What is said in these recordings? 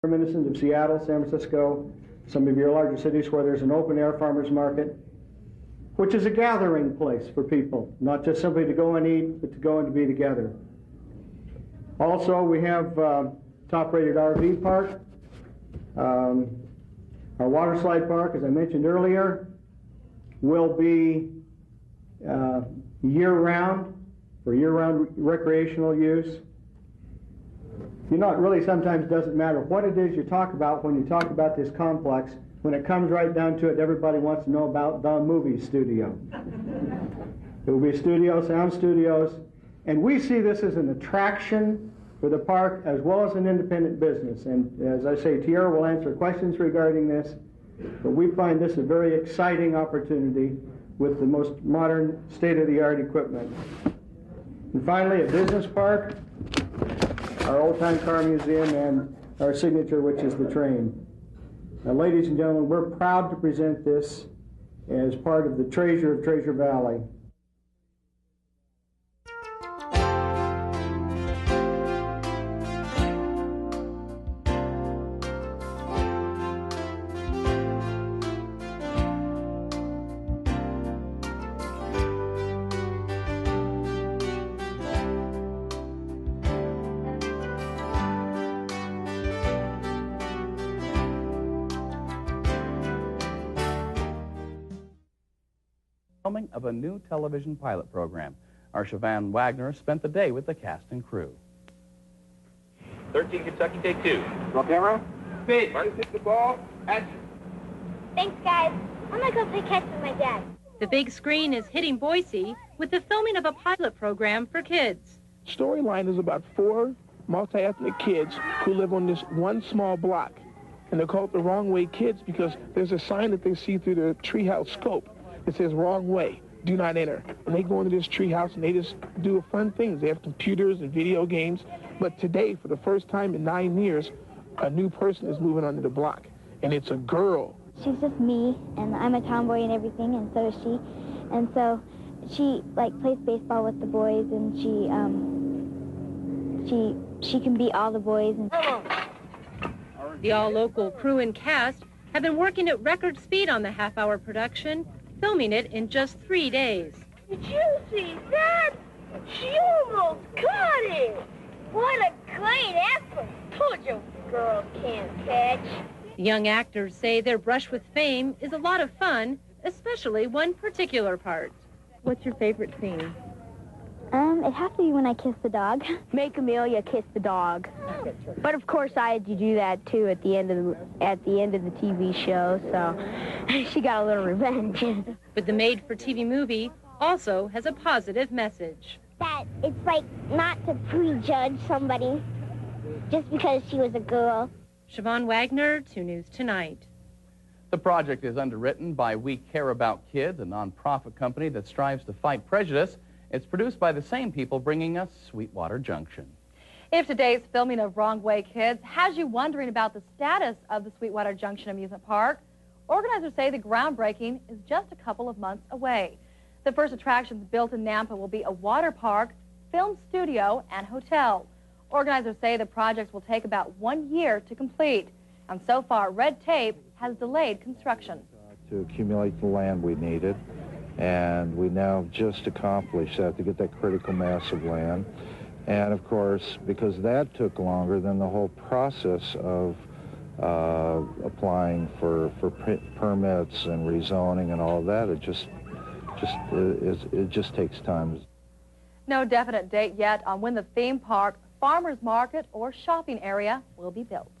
Reminiscent of Seattle, San Francisco, some of your larger cities where there's an open-air farmers market, which is a gathering place for people, not just simply to go and eat, but to go and to be together. Also, we have top-rated RV park. Our water slide park, as I mentioned earlier, will be year-round, for year-round recreational use. You know, it really sometimes doesn't matter what it is you talk about when you talk about this complex. When it comes right down to it, everybody wants to know about the movie studio. There will be studios, sound studios, and we see this as an attraction for the park as well as an independent business. And as I say, Tierra will answer questions regarding this, but we find this a very exciting opportunity with the most modern, state-of-the-art equipment. And finally, a business park, our old-time car museum, and our signature, which is the train. Now, ladies and gentlemen, we're proud to present this as part of the treasure of Treasure Valley. Of a new television pilot program. Our Siobhan Wagner spent the day with the cast and crew. 13 Kentucky, take 2. Roll camera. Speed. Hit the ball. Action. Thanks, guys. I'm gonna go play catch with my dad. The big screen is hitting Boise with the filming of a pilot program for kids. Storyline is about 4 multi-ethnic kids who live on this one small block. And they're called the Wrong Way Kids because there's a sign that they see through the treehouse scope. It says wrong way, do not enter. And they go into this treehouse and they just do fun things. They have computers and video games. But today, for the first time in 9 years, a new person is moving onto the block. And it's a girl. She's just me, and I'm a tomboy and everything, and so is she. And so she, like, plays baseball with the boys, and she can beat all the boys. And The all-local crew and cast have been working at record speed on the half-hour production, filming it in just 3 days. Did you see that? She almost caught it. What a great effort. Told you girls can't catch. The young actors say their brush with fame is a lot of fun, especially one particular part. What's your favorite scene? It has to be when I kiss the dog. Make Amelia kiss the dog. But of course I had to do that too at the end of the TV show, so she got a little revenge. But the made-for-TV movie also has a positive message. That it's like not to prejudge somebody just because she was a girl. Siobhan Wagner, 2 News Tonight. The project is underwritten by We Care About Kids, a nonprofit company that strives to fight prejudice. It's produced by the same people bringing us Sweetwater Junction. If today's filming of Wrong Way Kids has you wondering about the status of the Sweetwater Junction Amusement Park, organizers say the groundbreaking is just a couple of months away. The first attractions built in Nampa will be a water park, film studio, and hotel. Organizers say the project will take about 1 year to complete. And so far, red tape has delayed construction. To accumulate the land we needed, and we now just accomplished that to get that critical mass of land. And of course, because that took longer than the whole process of applying for permits and rezoning and all of that, it just takes time. No definite date yet on when the theme park, farmers market, or shopping area will be built.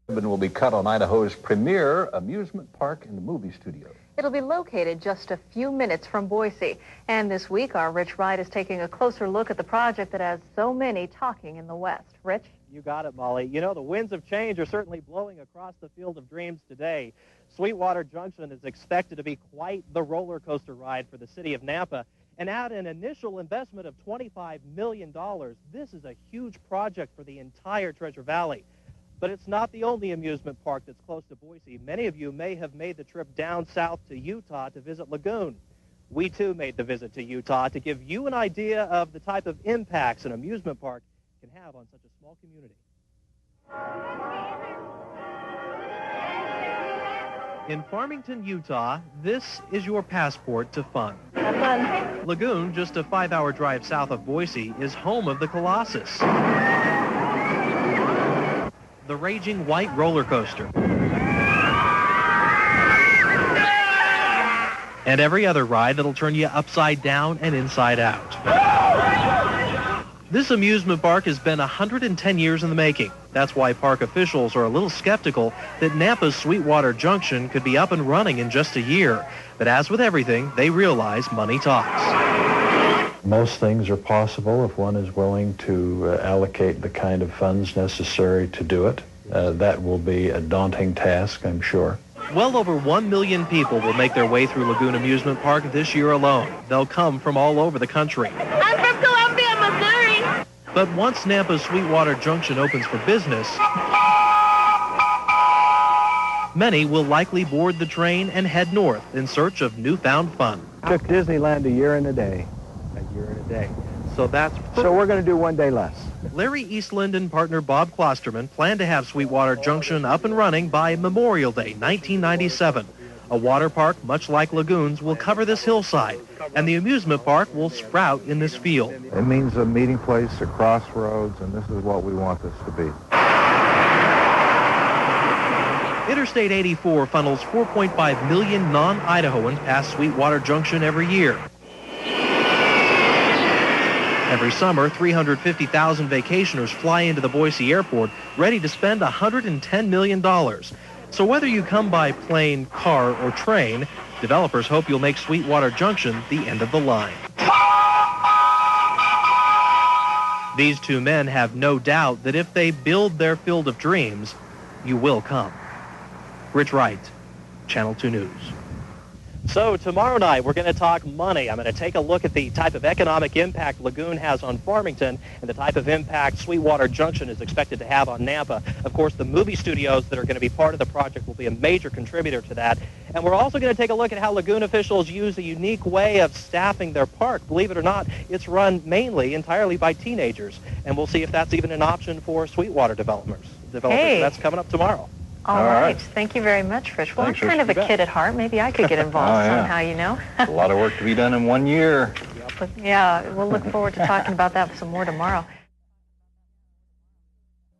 Ribbon will be cut on Idaho's premier amusement park and movie studio. It'll be located just a few minutes from Boise. And this week, our Rich Wright is taking a closer look at the project that has so many talking in the West. Rich? You got it, Molly. You know, the winds of change are certainly blowing across the field of dreams today. Sweetwater Junction is expected to be quite the roller coaster ride for the city of Nampa. And at an initial investment of $25 million, this is a huge project for the entire Treasure Valley. But it's not the only amusement park that's close to Boise. Many of you may have made the trip down south to Utah to visit Lagoon. We, too, made the visit to Utah to give you an idea of the type of impacts an amusement park can have on such a small community. In Farmington, Utah, this is your passport to fun. Have fun. Lagoon, just a 5-hour drive south of Boise, is home of the Colossus, the raging white roller coaster, and every other ride that'll turn you upside down and inside out. This amusement park has been 110 years in the making. That's why park officials are a little skeptical that Nampa's Sweetwater Junction could be up and running in just a year. But as with everything, they realize money talks. Most things are possible if one is willing to allocate the kind of funds necessary to do it. That will be a daunting task, I'm sure. Well over 1 million people will make their way through Lagoon Amusement Park this year alone. They'll come from all over the country. I'm from Columbia, Missouri. But once Nampa's Sweetwater Junction opens for business, many will likely board the train and head north in search of newfound fun. Took Disneyland a year and a day. A year and a day. So that's... So we're going to do one day less. Larry Eastland and partner Bob Klosterman plan to have Sweetwater Junction up and running by Memorial Day 1997. A water park, much like Lagoon's, will cover this hillside, and the amusement park will sprout in this field. It means a meeting place, a crossroads, and this is what we want this to be. Interstate 84 funnels 4.5 million non-Idahoans past Sweetwater Junction every year. Every summer, 350,000 vacationers fly into the Boise airport ready to spend $110 million. So whether you come by plane, car, or train, developers hope you'll make Sweetwater Junction the end of the line. These two men have no doubt that if they build their field of dreams, you will come. Rich Wright, Channel 2 News. So tomorrow night, we're going to talk money. I'm going to take a look at the type of economic impact Lagoon has on Farmington and the type of impact Sweetwater Junction is expected to have on Nampa. Of course, the movie studios that are going to be part of the project will be a major contributor to that. And we're also going to take a look at how Lagoon officials use a unique way of staffing their park. Believe it or not, it's run mainly entirely by teenagers. And we'll see if that's even an option for Sweetwater developers. Hey. That's coming up tomorrow. All right. Thank you very much, Rich. Well, Thanks, I'm kind of a Rich. kid at heart. Maybe I could get involved somehow, you know. A lot of work to be done in 1 year. But, yeah, we'll look forward to talking about that some more tomorrow.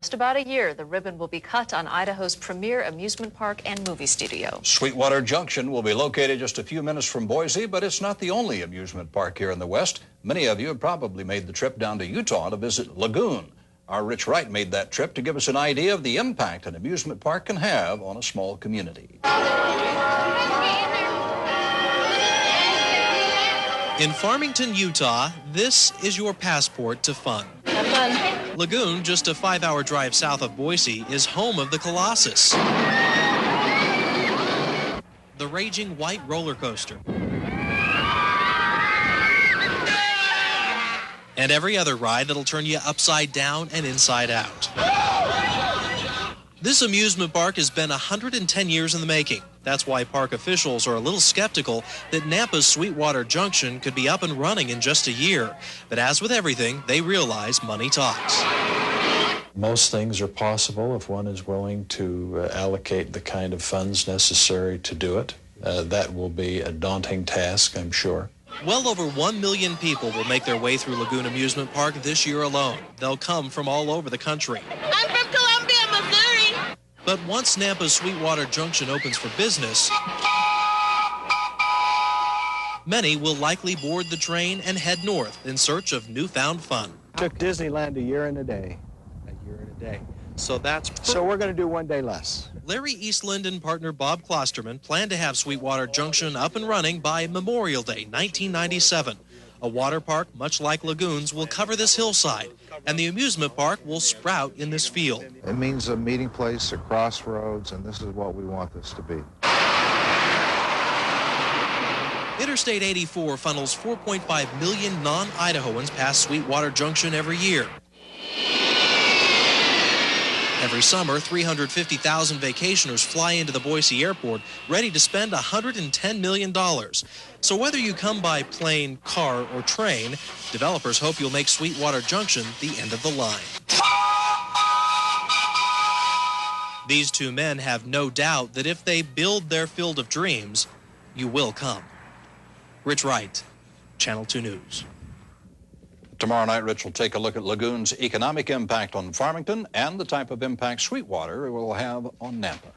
Just about a year, the ribbon will be cut on Idaho's premier amusement park and movie studio. Sweetwater Junction will be located just a few minutes from Boise, but it's not the only amusement park here in the West. Many of you have probably made the trip down to Utah to visit Lagoon. Our Rich Wright made that trip to give us an idea of the impact an amusement park can have on a small community. In Farmington, Utah, this is your passport to fun. Have fun. Lagoon, just a 5-hour drive south of Boise, is home of the Colossus, the raging white roller coaster, and every other ride that'll turn you upside down and inside out. This amusement park has been 110 years in the making. That's why park officials are a little skeptical that Nampa's Sweetwater Junction could be up and running in just a year. But as with everything, they realize money talks. Most things are possible if one is willing to allocate the kind of funds necessary to do it. That will be a daunting task, I'm sure. Well over 1 million people will make their way through Lagoon Amusement Park this year alone. They'll come from all over the country. I'm from Columbia, Missouri. But once Nampa's Sweetwater Junction opens for business, many will likely board the train and head north in search of newfound fun. Took Disneyland a year and a day. A year and a day. So that's... So we're going to do one day less. Larry Eastland and partner Bob Klosterman plan to have Sweetwater Junction up and running by Memorial Day 1997. A water park, much like Lagoon's, will cover this hillside, and the amusement park will sprout in this field. It means a meeting place, a crossroads, and this is what we want this to be. Interstate 84 funnels 4.5 million non-Idahoans past Sweetwater Junction every year. Every summer, 350,000 vacationers fly into the Boise airport ready to spend $110 million. So whether you come by plane, car, or train, developers hope you'll make Sweetwater Junction the end of the line. These two men have no doubt that if they build their field of dreams, you will come. Rich Wright, Channel 2 News. Tomorrow night, Rich will take a look at Lagoon's economic impact on Farmington and the type of impact Sweetwater will have on Nampa.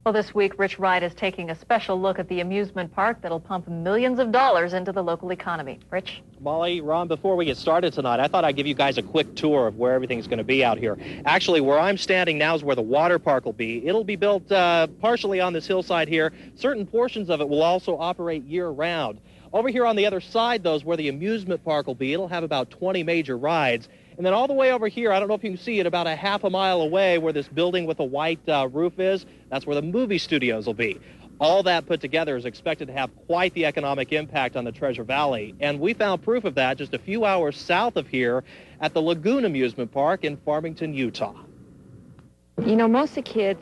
Well, this week, Rich Wright is taking a special look at the amusement park that'll pump millions of dollars into the local economy. Rich? Molly, Ron, before we get started tonight, I thought I'd give you guys a quick tour of where everything's going to be out here. Actually, where I'm standing now is where the water park will be. It'll be built partially on this hillside here. Certain portions of it will also operate year-round. Over here on the other side, though, is where the amusement park will be. It'll have about 20 major rides. And then all the way over here, I don't know if you can see it, about a half a mile away where this building with a white roof is, that's where the movie studios will be. All that put together is expected to have quite the economic impact on the Treasure Valley. And we found proof of that just a few hours south of here at the Lagoon Amusement Park in Farmington, Utah. You know, most of the kids,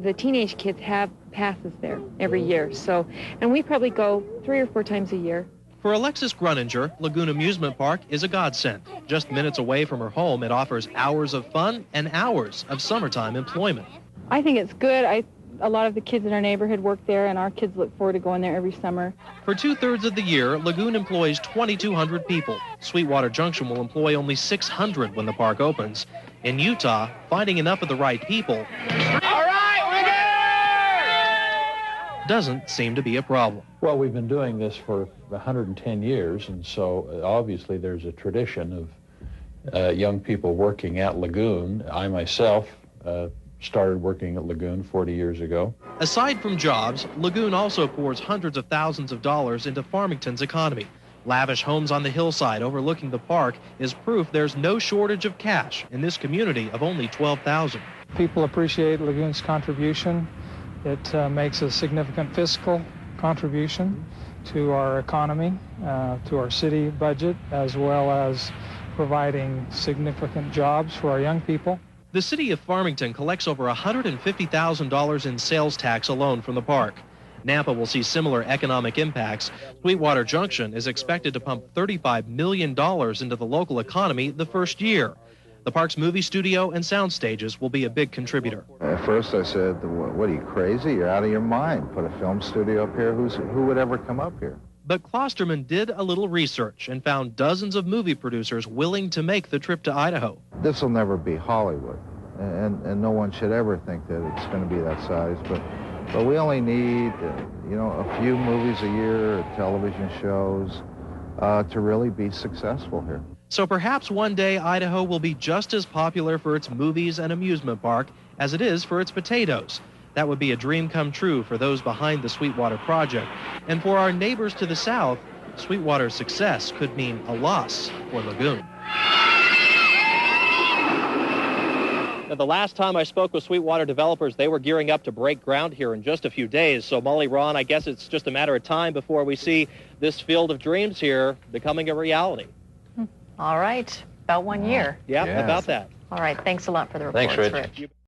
the teenage kids have passes there every year. So, and we probably go 3 or 4 times a year. For Alexis Gruninger, Lagoon Amusement Park is a godsend. Just minutes away from her home, it offers hours of fun and hours of summertime employment. I think it's good. A lot of the kids in our neighborhood work there, and our kids look forward to going there every summer. For 2/3 of the year, Lagoon employs 2,200 people. Sweetwater Junction will employ only 600 when the park opens. In Utah, finding enough of the right people doesn't seem to be a problem. Well, we've been doing this for 110 years, and so obviously there's a tradition of young people working at Lagoon. I myself started working at Lagoon 40 years ago. Aside from jobs, Lagoon also pours hundreds of thousands of dollars into Farmington's economy. Lavish homes on the hillside overlooking the park is proof there's no shortage of cash in this community of only 12,000. People appreciate Lagoon's contribution. It makes a significant fiscal contribution to our economy, to our city budget, as well as providing significant jobs for our young people. The city of Farmington collects over $150,000 in sales tax alone from the park. Nampa will see similar economic impacts. Sweetwater Junction is expected to pump $35 million into the local economy the first year. The park's movie studio and sound stages will be a big contributor. At first I said, what are you, crazy? You're out of your mind. Put a film studio up here? Who would ever come up here? But Klosterman did a little research and found dozens of movie producers willing to make the trip to Idaho. This will never be Hollywood, and no one should ever think that it's going to be that size. But we only need, a few movies a year, television shows, to really be successful here. So perhaps one day Idaho will be just as popular for its movies and amusement park as it is for its potatoes. That would be a dream come true for those behind the Sweetwater project. And for our neighbors to the south, Sweetwater's success could mean a loss for Lagoon. Now, the last time I spoke with Sweetwater developers, they were gearing up to break ground here in just a few days. So, Molly, Ron, I guess it's just a matter of time before we see this field of dreams here becoming a reality. All right. About 1 year. Yeah, about that. All right. Thanks a lot for the reports, Thanks, Rich.